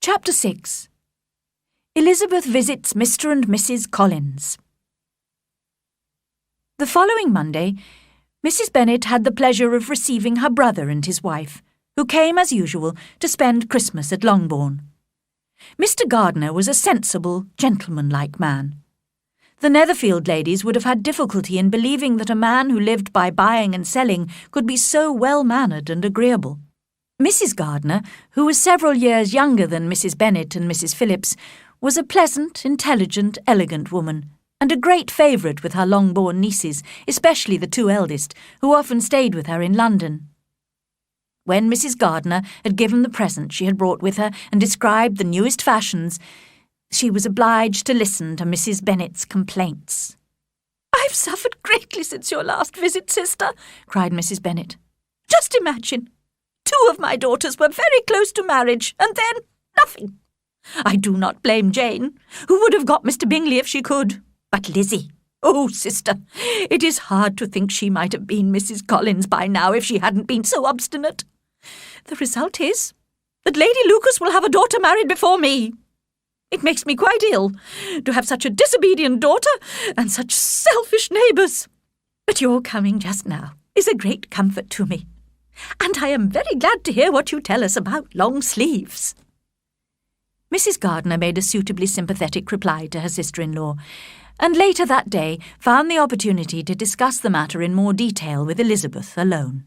Chapter 6. Elizabeth visits Mr. and Mrs. Collins. The following Monday, Mrs. Bennet had the pleasure of receiving her brother and his wife, who came, as usual, to spend Christmas at Longbourn. Mr. Gardiner was a sensible, gentlemanlike man. The Netherfield ladies would have had difficulty in believing that a man who lived by buying and selling could be so well-mannered and agreeable. Mrs. Gardiner, who was several years younger than Mrs. Bennet and Mrs. Phillips, was a pleasant, intelligent, elegant woman, and a great favourite with her Longbourn nieces, especially the two eldest, who often stayed with her in London. When Mrs. Gardiner had given the present she had brought with her and described the newest fashions, she was obliged to listen to Mrs. Bennet's complaints. "I've suffered greatly since your last visit, sister," cried Mrs. Bennet. "Just imagine! 2 of my daughters were very close to marriage, and then nothing. I do not blame Jane, who would have got Mr. Bingley if she could. But Lizzie, oh, sister, it is hard to think she might have been Mrs. Collins by now if she hadn't been so obstinate. The result is that Lady Lucas will have a daughter married before me. It makes me quite ill to have such a disobedient daughter and such selfish neighbours. But your coming just now is a great comfort to me, and I am very glad to hear what you tell us about long sleeves." Mrs. Gardiner made a suitably sympathetic reply to her sister-in-law, and later that day found the opportunity to discuss the matter in more detail with Elizabeth alone.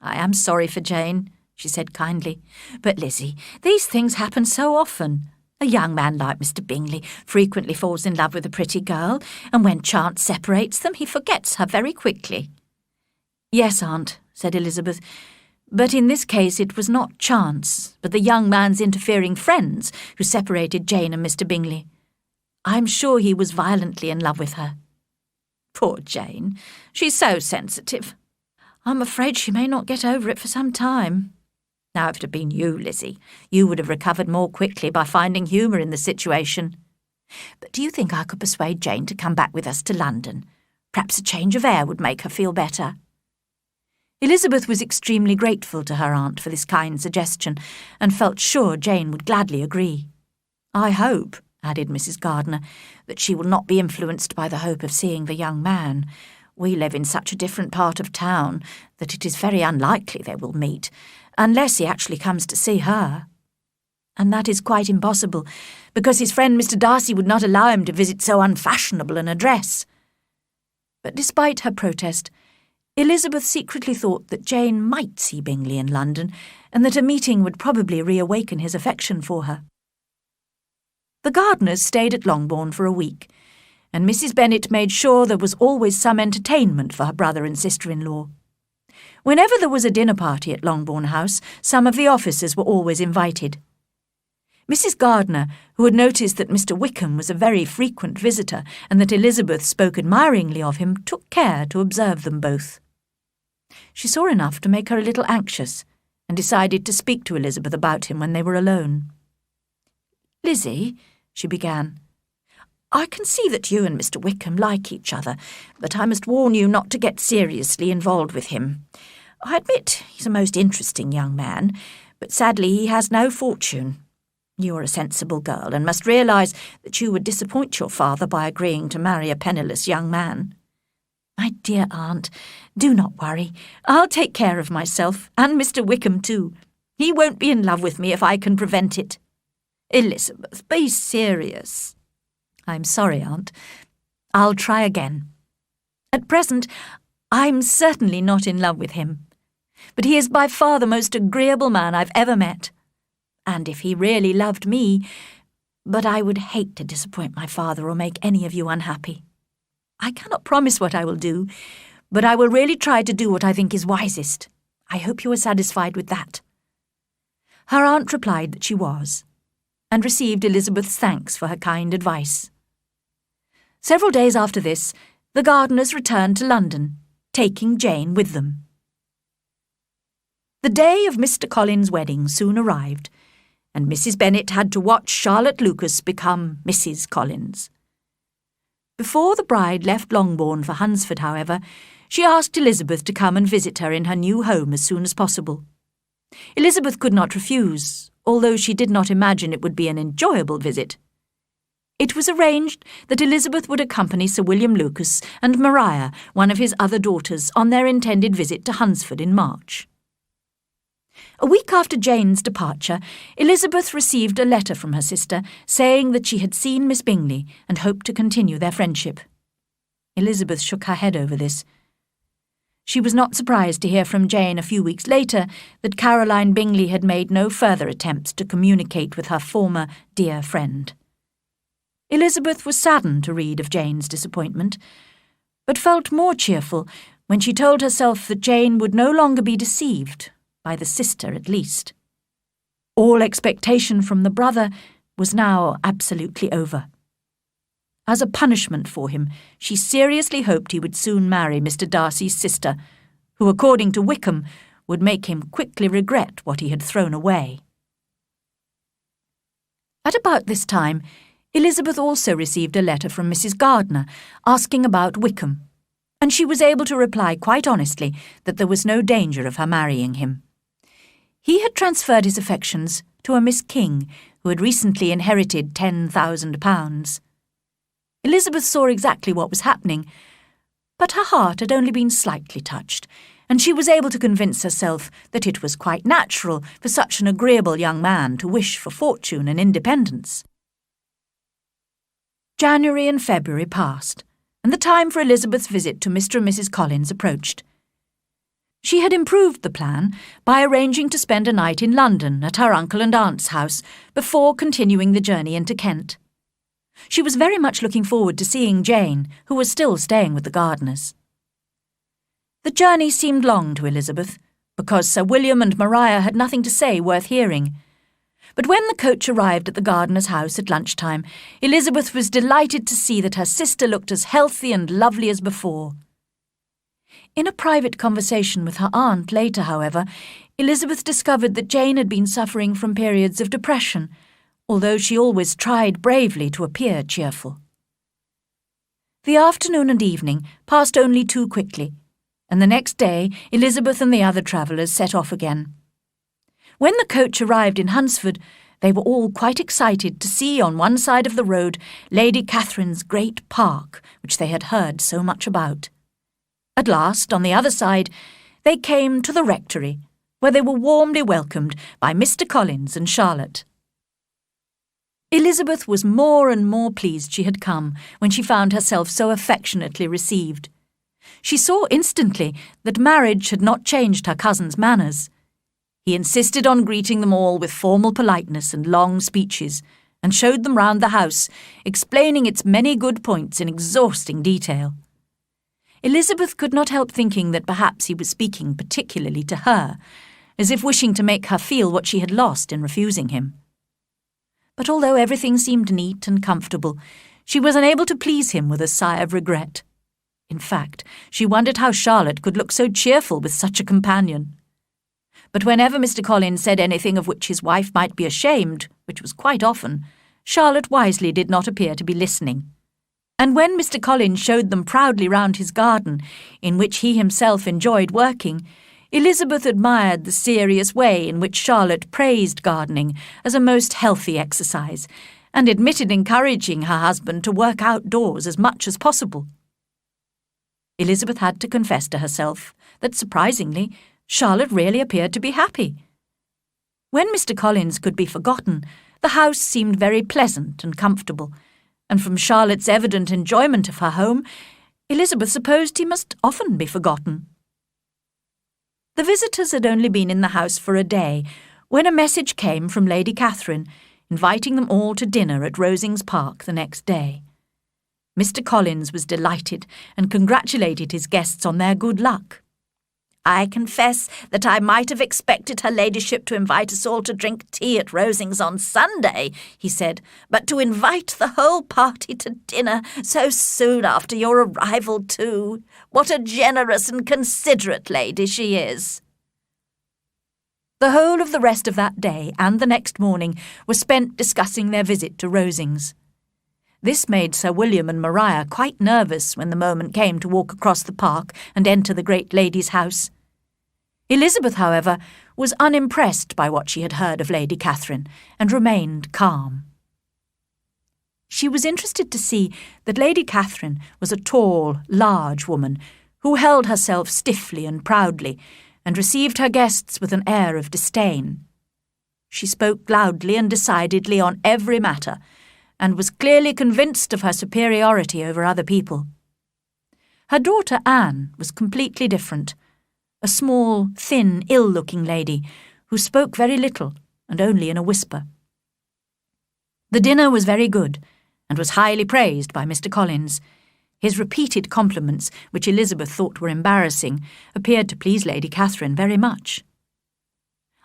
"I am sorry for Jane," she said kindly, "but Lizzie, these things happen so often. A young man like Mr. Bingley frequently falls in love with a pretty girl, and when chance separates them, he forgets her very quickly." "Yes, aunt," said Elizabeth, "but in this case it was not chance, but the young man's interfering friends who separated Jane and Mr. Bingley. I'm sure he was violently in love with her." "Poor Jane, she's so sensitive. I'm afraid she may not get over it for some time. Now, if it had been you, Lizzie, you would have recovered more quickly by finding humour in the situation. But do you think I could persuade Jane to come back with us to London? Perhaps a change of air would make her feel better." Elizabeth was extremely grateful to her aunt for this kind suggestion, and felt sure Jane would gladly agree. "I hope," added Mrs. Gardiner, "that she will not be influenced by the hope of seeing the young man. We live in such a different part of town that it is very unlikely they will meet, unless he actually comes to see her. And that is quite impossible, because his friend Mr. Darcy would not allow him to visit so unfashionable an address." But despite her protest, Elizabeth secretly thought that Jane might see Bingley in London, and that a meeting would probably reawaken his affection for her. The Gardiners stayed at Longbourn for a week, and Mrs. Bennet made sure there was always some entertainment for her brother and sister-in-law. Whenever there was a dinner party at Longbourn House, some of the officers were always invited. Mrs. Gardiner, who had noticed that Mr. Wickham was a very frequent visitor and that Elizabeth spoke admiringly of him, took care to observe them both. She saw enough to make her a little anxious, and decided to speak to Elizabeth about him when they were alone. "Lizzie," she began, "I can see that you and Mr. Wickham like each other, but I must warn you not to get seriously involved with him. I admit he's a most interesting young man, but sadly he has no fortune. You are a sensible girl and must realise that you would disappoint your father by agreeing to marry a penniless young man." "My dear aunt, do not worry. I'll take care of myself, and Mr. Wickham too. He won't be in love with me if I can prevent it." "Elizabeth, be serious." "I'm sorry, aunt. I'll try again. At present, I'm certainly not in love with him, but he is by far the most agreeable man I've ever met. And if he really loved me, but I would hate to disappoint my father or make any of you unhappy. I cannot promise what I will do, but I will really try to do what I think is wisest. I hope you are satisfied with that." Her aunt replied that she was, and received Elizabeth's thanks for her kind advice. Several days after this, the Gardiners returned to London, taking Jane with them. The day of Mr. Collins' wedding soon arrived, and Mrs. Bennet had to watch Charlotte Lucas become Mrs. Collins. Before the bride left Longbourn for Hunsford, however, she asked Elizabeth to come and visit her in her new home as soon as possible. Elizabeth could not refuse, although she did not imagine it would be an enjoyable visit. It was arranged that Elizabeth would accompany Sir William Lucas and Maria, one of his other daughters, on their intended visit to Hunsford in March. A week after Jane's departure, Elizabeth received a letter from her sister saying that she had seen Miss Bingley and hoped to continue their friendship. Elizabeth shook her head over this. She was not surprised to hear from Jane a few weeks later that Caroline Bingley had made no further attempts to communicate with her former dear friend. Elizabeth was saddened to read of Jane's disappointment, but felt more cheerful when she told herself that Jane would no longer be deceived, by the sister at least. All expectation from the brother was now absolutely over. As a punishment for him, she seriously hoped he would soon marry Mr. Darcy's sister, who, according to Wickham, would make him quickly regret what he had thrown away. At about this time, Elizabeth also received a letter from Mrs. Gardiner asking about Wickham, and she was able to reply quite honestly that there was no danger of her marrying him. He had transferred his affections to a Miss King, who had recently inherited £10,000. Elizabeth saw exactly what was happening, but her heart had only been slightly touched, and she was able to convince herself that it was quite natural for such an agreeable young man to wish for fortune and independence. January and February passed, and the time for Elizabeth's visit to Mr. and Mrs. Collins approached. She had improved the plan by arranging to spend a night in London at her uncle and aunt's house before continuing the journey into Kent. She was very much looking forward to seeing Jane, who was still staying with the Gardiners. The journey seemed long to Elizabeth, because Sir William and Maria had nothing to say worth hearing. But when the coach arrived at the Gardiner's house at lunchtime, Elizabeth was delighted to see that her sister looked as healthy and lovely as before. In a private conversation with her aunt later, however, Elizabeth discovered that Jane had been suffering from periods of depression, although she always tried bravely to appear cheerful. The afternoon and evening passed only too quickly, and the next day Elizabeth and the other travellers set off again. When the coach arrived in Hunsford, they were all quite excited to see on one side of the road Lady Catherine's great park, which they had heard so much about. At last, on the other side, they came to the rectory, where they were warmly welcomed by Mr. Collins and Charlotte. Elizabeth was more and more pleased she had come when she found herself so affectionately received. She saw instantly that marriage had not changed her cousin's manners. He insisted on greeting them all with formal politeness and long speeches, and showed them round the house, explaining its many good points in exhausting detail. Elizabeth could not help thinking that perhaps he was speaking particularly to her, as if wishing to make her feel what she had lost in refusing him. But although everything seemed neat and comfortable, she was unable to please him with a sigh of regret. In fact, she wondered how Charlotte could look so cheerful with such a companion. But whenever Mr. Collins said anything of which his wife might be ashamed, which was quite often, Charlotte wisely did not appear to be listening. And when Mr. Collins showed them proudly round his garden, in which he himself enjoyed working, Elizabeth admired the serious way in which Charlotte praised gardening as a most healthy exercise, and admitted encouraging her husband to work outdoors as much as possible. Elizabeth had to confess to herself that, surprisingly, Charlotte really appeared to be happy. When Mr. Collins could be forgotten, the house seemed very pleasant and comfortable, and from Charlotte's evident enjoyment of her home, Elizabeth supposed he must often be forgotten. The visitors had only been in the house for a day, when a message came from Lady Catherine, inviting them all to dinner at Rosings Park the next day. Mr. Collins was delighted and congratulated his guests on their good luck. "I confess that I might have expected her ladyship to invite us all to drink tea at Rosings on Sunday," he said, "but to invite the whole party to dinner so soon after your arrival too. What a generous and considerate lady she is." The whole of the rest of that day and the next morning was spent discussing their visit to Rosings. This made Sir William and Maria quite nervous when the moment came to walk across the park and enter the great lady's house. Elizabeth, however, was unimpressed by what she had heard of Lady Catherine and remained calm. She was interested to see that Lady Catherine was a tall, large woman who held herself stiffly and proudly and received her guests with an air of disdain. She spoke loudly and decidedly on every matter, and was clearly convinced of her superiority over other people. Her daughter Anne was completely different, a small, thin, ill-looking lady who spoke very little and only in a whisper. The dinner was very good, and was highly praised by Mr. Collins. His repeated compliments, which Elizabeth thought were embarrassing, appeared to please Lady Catherine very much.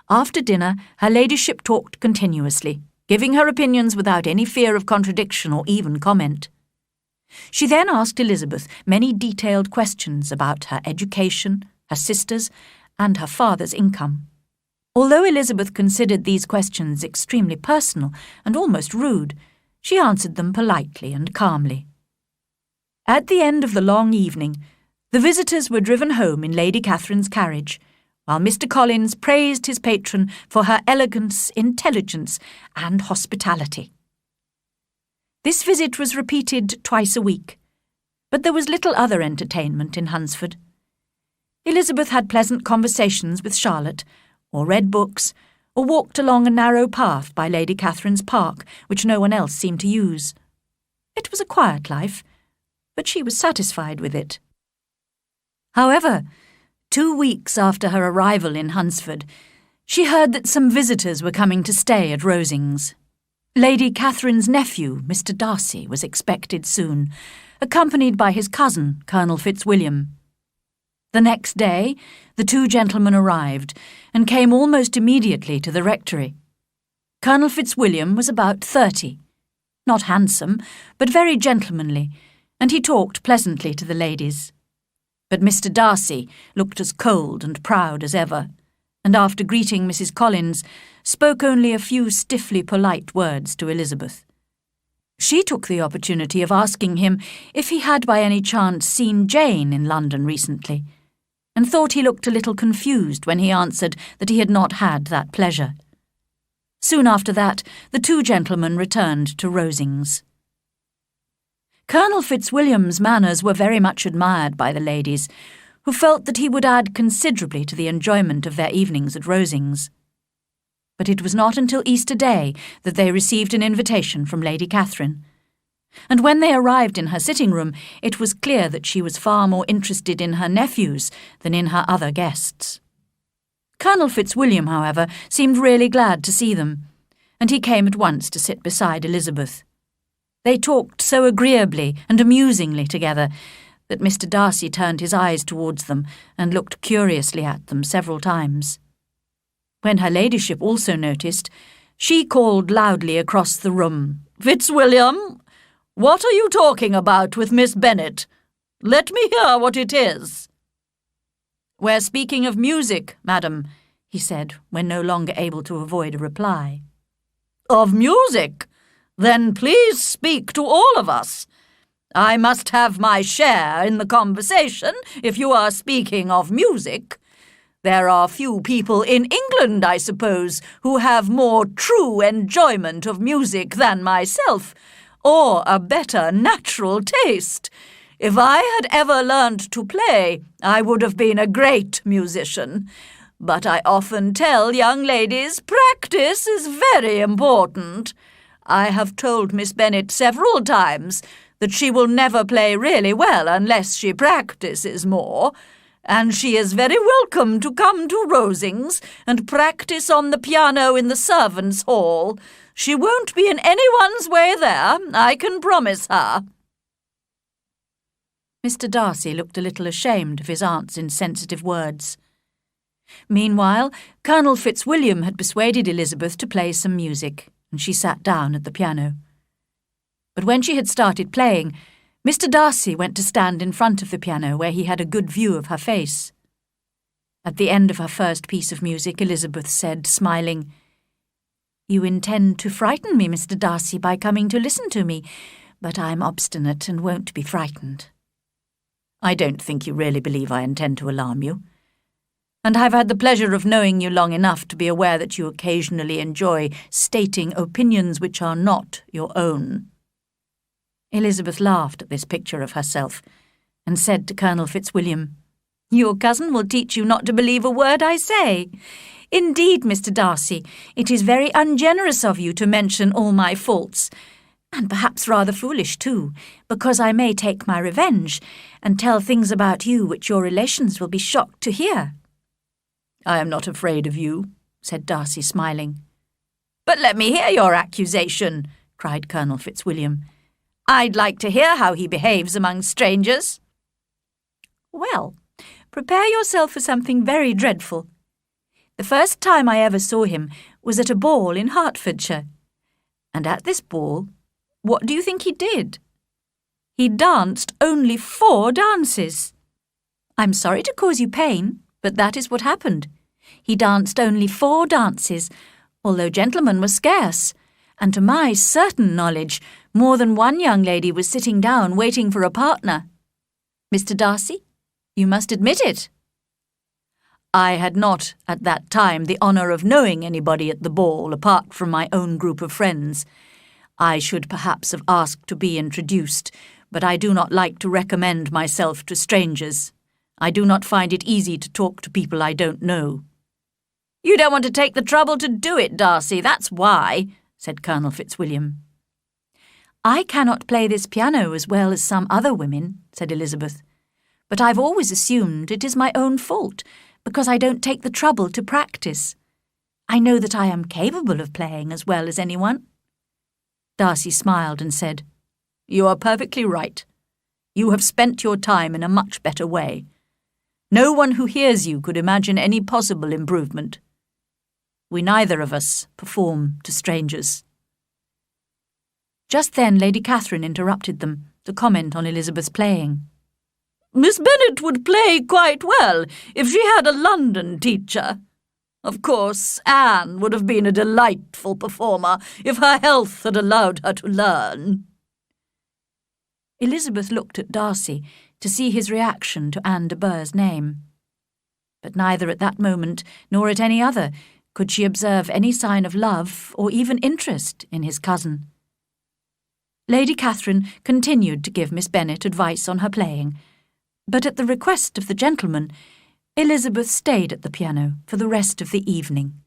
After dinner, her ladyship talked continuously, giving her opinions without any fear of contradiction or even comment. She then asked Elizabeth many detailed questions about her education, her sisters, and her father's income. Although Elizabeth considered these questions extremely personal and almost rude, she answered them politely and calmly. At the end of the long evening, the visitors were driven home in Lady Catherine's carriage, while Mr. Collins praised his patron for her elegance, intelligence, and hospitality. This visit was repeated twice a week, but there was little other entertainment in Hunsford. Elizabeth had pleasant conversations with Charlotte, or read books, or walked along a narrow path by Lady Catherine's park, which no one else seemed to use. It was a quiet life, but she was satisfied with it. However, 2 weeks after her arrival in Hunsford, she heard that some visitors were coming to stay at Rosings. Lady Catherine's nephew, Mr. Darcy, was expected soon, accompanied by his cousin, Colonel Fitzwilliam. The next day, the two gentlemen arrived, and came almost immediately to the rectory. Colonel Fitzwilliam was about 30, not handsome, but very gentlemanly, and he talked pleasantly to the ladies. But Mr. Darcy looked as cold and proud as ever, and after greeting Mrs. Collins, spoke only a few stiffly polite words to Elizabeth. She took the opportunity of asking him if he had by any chance seen Jane in London recently, and thought he looked a little confused when he answered that he had not had that pleasure. Soon after that, the two gentlemen returned to Rosings. Colonel Fitzwilliam's manners were very much admired by the ladies, who felt that he would add considerably to the enjoyment of their evenings at Rosings. But it was not until Easter Day that they received an invitation from Lady Catherine, and when they arrived in her sitting-room, it was clear that she was far more interested in her nephews than in her other guests. Colonel Fitzwilliam, however, seemed really glad to see them, and he came at once to sit beside Elizabeth. They talked so agreeably and amusingly together that Mr. Darcy turned his eyes towards them and looked curiously at them several times. When her ladyship also noticed, she called loudly across the room, "Fitzwilliam, what are you talking about with Miss Bennet? Let me hear what it is." "We're speaking of music, madam," he said, when no longer able to avoid a reply. "Of music? Then please speak to all of us. I must have my share in the conversation if you are speaking of music. There are few people in England, I suppose, who have more true enjoyment of music than myself, or a better natural taste. If I had ever learned to play, I would have been a great musician. But I often tell young ladies practice is very important. I have told Miss Bennet several times that she will never play really well unless she practices more, and she is very welcome to come to Rosings and practice on the piano in the servants' hall. She won't be in anyone's way there, I can promise her." Mr. Darcy looked a little ashamed of his aunt's insensitive words. Meanwhile, Colonel Fitzwilliam had persuaded Elizabeth to play some music, and she sat down at the piano. But when she had started playing, Mr. Darcy went to stand in front of the piano where he had a good view of her face. At the end of her first piece of music, Elizabeth said, smiling, "You intend to frighten me, Mr. Darcy, by coming to listen to me, but I'm obstinate and won't be frightened." "I don't think you really believe I intend to alarm you." and I've had the pleasure of knowing you long enough to be aware that you occasionally enjoy stating opinions which are not your own." Elizabeth laughed at this picture of herself, and said to Colonel Fitzwilliam, "Your cousin will teach you not to believe a word I say. Indeed, Mr. Darcy, it is very ungenerous of you to mention all my faults, and perhaps rather foolish too, because I may take my revenge and tell things about you which your relations will be shocked to hear." "I am not afraid of you," said Darcy, smiling. "But let me hear your accusation," cried Colonel Fitzwilliam. "I'd like to hear how he behaves among strangers." "Well, prepare yourself for something very dreadful. The first time I ever saw him was at a ball in Hertfordshire. And at this ball, what do you think he did? He danced only 4 dances. I'm sorry to cause you pain, but that is what happened. He danced only 4 dances, although gentlemen were scarce, and to my certain knowledge, more than one young lady was sitting down waiting for a partner. Mr. Darcy, you must admit it." "I had not, at that time, the honour of knowing anybody at the ball apart from my own group of friends. I should perhaps have asked to be introduced, but I do not like to recommend myself to strangers. I do not find it easy to talk to people I don't know." "You don't want to take the trouble to do it, Darcy, that's why," said Colonel Fitzwilliam. "I cannot play this piano as well as some other women," said Elizabeth, "but I've always assumed it is my own fault, because I don't take the trouble to practice. I know that I am capable of playing as well as anyone." Darcy smiled and said, "You are perfectly right. You have spent your time in a much better way. No one who hears you could imagine any possible improvement. We neither of us perform to strangers." Just then Lady Catherine interrupted them to comment on Elizabeth's playing. "Miss Bennet would play quite well if she had a London teacher. Of course, Anne would have been a delightful performer if her health had allowed her to learn." Elizabeth looked at Darcy to see his reaction to Anne de Bourgh's name. But neither at that moment nor at any other could she observe any sign of love or even interest in his cousin. Lady Catherine continued to give Miss Bennet advice on her playing, but at the request of the gentleman, Elizabeth stayed at the piano for the rest of the evening.